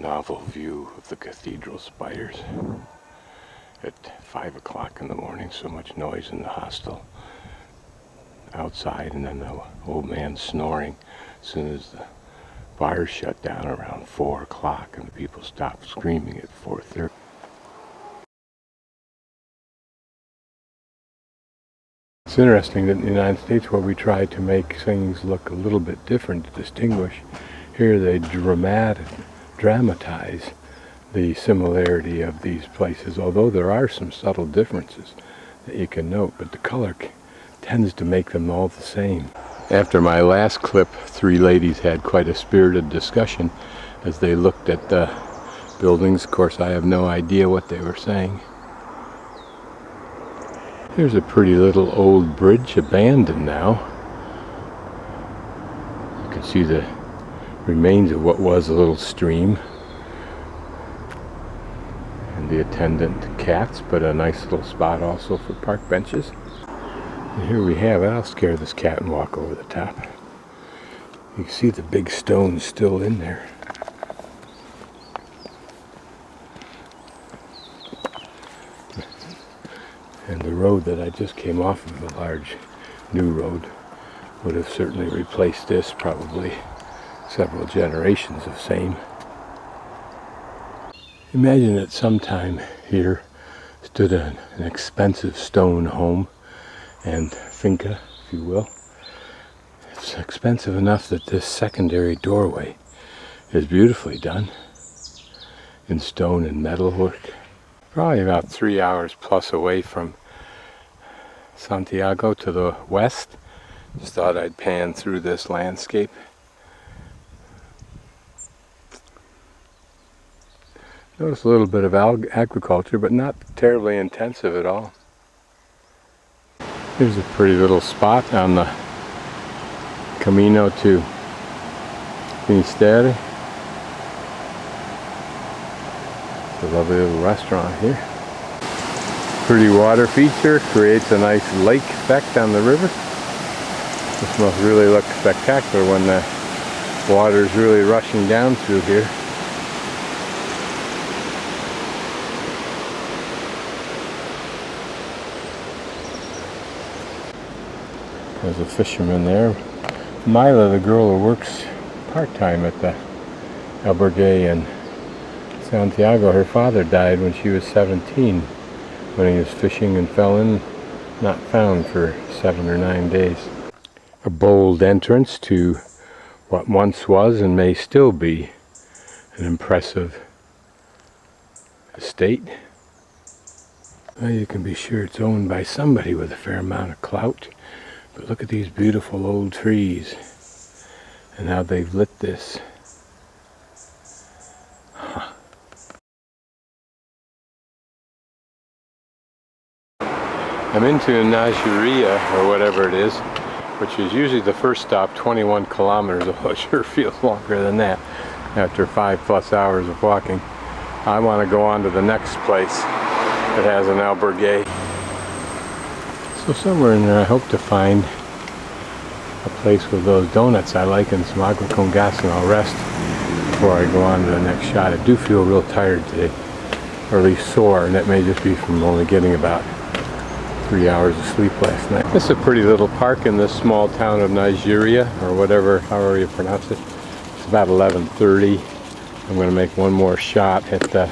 novel view of the cathedral spires at 5 o'clock in the morning. So much noise in the hostel outside, and then the old man snoring as soon as the bars shut down around 4 o'clock and the people stopped screaming at 4:30. It's interesting that in the United States, where we try to make things look a little bit different to distinguish, here they dramatize the similarity of these places, although there are some subtle differences that you can note, but the color tends to make them all the same. After my last clip, three ladies had quite a spirited discussion as they looked at the buildings. Of course, I have no idea what they were saying. Here's a pretty little old bridge, abandoned now. You can see the remains of what was a little stream and the attendant cats, but a nice little spot also for park benches. And here we have it. I'll scare this cat and walk over the top. You can see the big stones still in there. And the road that I just came off of, a large new road, would have certainly replaced this, probably several generations of same. Imagine that sometime here stood an expensive stone home and finca, if you will. It's expensive enough that this secondary doorway is beautifully done in stone and metal work. Probably about 3 hours plus away from Santiago to the west. Just thought I'd pan through this landscape. Notice a little bit of agriculture, but not terribly intensive at all. Here's a pretty little spot on the Camino to Finisterre. It's a lovely little restaurant here. Pretty water feature, creates a nice lake effect on the river. This must really look spectacular when the water is really rushing down through here. There's a fisherman there. Mila, the girl who works part-time at the albergue in Santiago, her father died when she was 17 when he was fishing and fell in, not found for 7 or 9 days. A bold entrance to what once was and may still be an impressive estate. Well, you can be sure it's owned by somebody with a fair amount of clout. But look at these beautiful old trees and how they've lit this. Huh. I'm into Negreira, or whatever it is, which is usually the first stop, 21 kilometers, although it sure feels longer than that after 5+ hours of walking. I want to go on to the next place that has an albergue. So somewhere in there I hope to find a place with those donuts I like and some agua con gas, and I'll rest before I go on to the next shot. I do feel real tired today, or at least sore, and that may just be from only getting about 3 hours of sleep last night. This is a pretty little park in this small town of Negreira, or whatever, however you pronounce it. It's about 11:30. I'm going to make one more shot at the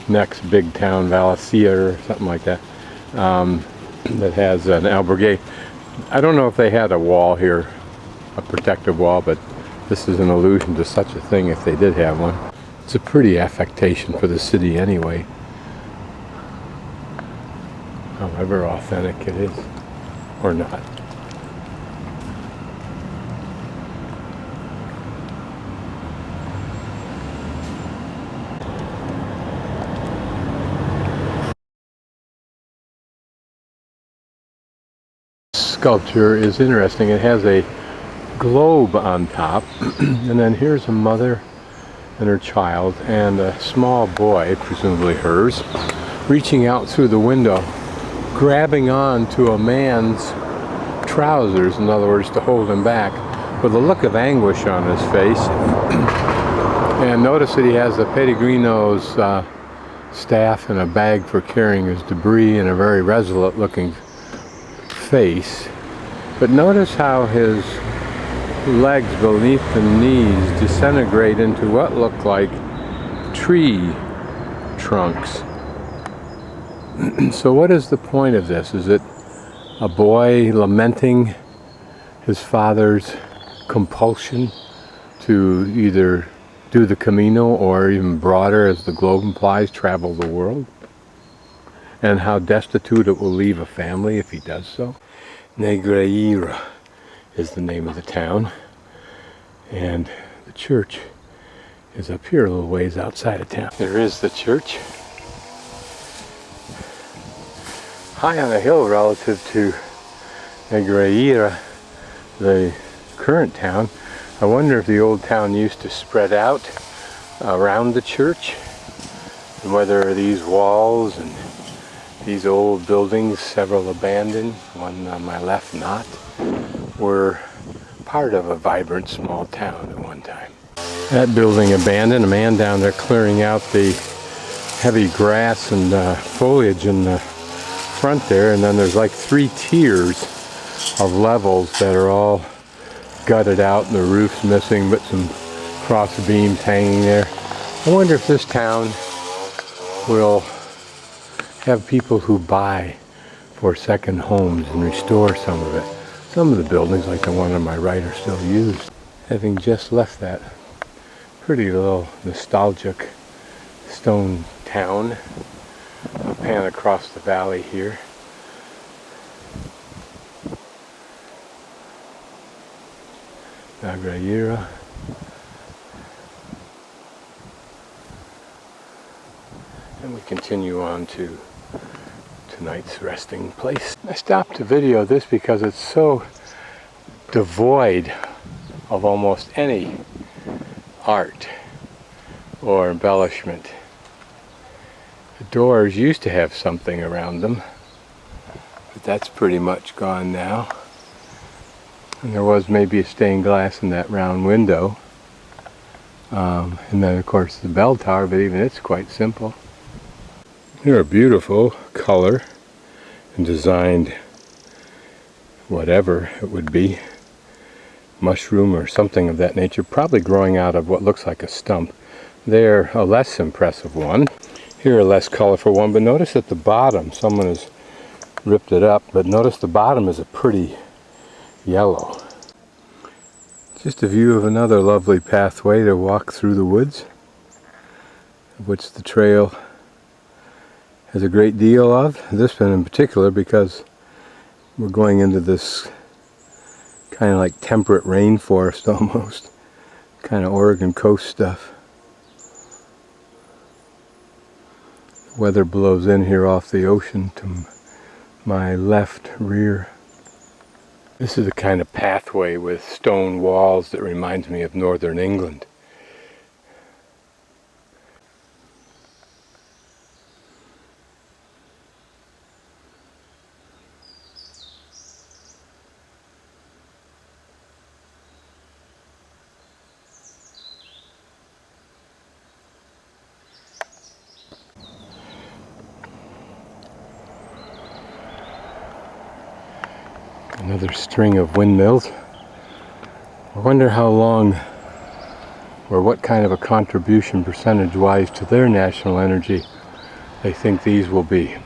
next big town, Galician or something like that. That has an albergue. I don't know if they had a wall here, a protective wall, but this is an allusion to such a thing if they did have one. It's a pretty affectation for the city anyway, however authentic it is, or not. Sculpture is interesting. It has a globe on top, and then here's a mother and her child and a small boy, presumably hers, reaching out through the window, grabbing on to a man's trousers, in other words, to hold him back, with a look of anguish on his face. And notice that he has the Pellegrino's staff and a bag for carrying his debris and a very resolute looking face. But notice how his legs beneath the knees disintegrate into what look like tree trunks. So what is the point of this? Is it a boy lamenting his father's compulsion to either do the Camino or even broader, as the globe implies, travel the world? And how destitute it will leave a family if he does so? Negreira is the name of the town, and the church is up here a little ways outside of town. There is the church, high on a hill relative to Negreira, the current town. I wonder if the old town used to spread out around the church, and whether these walls and these old buildings, several abandoned, one on my left not, were part of a vibrant small town at one time. That building abandoned, a man down there clearing out the heavy grass and foliage in the front there, and then there's like 3 tiers of levels that are all gutted out and the roof's missing, but some cross beams hanging there. I wonder if this town will have people who buy for second homes and restore some of it. Some of the buildings, like the one on my right, are still used. Having just left that pretty little nostalgic stone town, I'll pan across the valley here. Negreira. And we continue on to tonight's resting place. I stopped to video this because it's so devoid of almost any art or embellishment. The doors used to have something around them, but that's pretty much gone now. And there was maybe a stained glass in that round window. And then of course the bell tower, but even it's quite simple. They're a beautiful color and designed whatever it would be, mushroom or something of that nature, probably growing out of what looks like a stump. They're a less impressive one. Here a less colorful one, but notice at the bottom, someone has ripped it up, but notice the bottom is a pretty yellow. Just a view of another lovely pathway to walk through the woods, of which the trail has a great deal of. This one in particular, because we're going into this kind of like temperate rainforest almost, kind of Oregon coast stuff. The weather blows in here off the ocean to my left rear. This is a kind of pathway with stone walls that reminds me of northern England. Another string of windmills. I wonder how long or what kind of a contribution percentage-wise to their national energy they think these will be.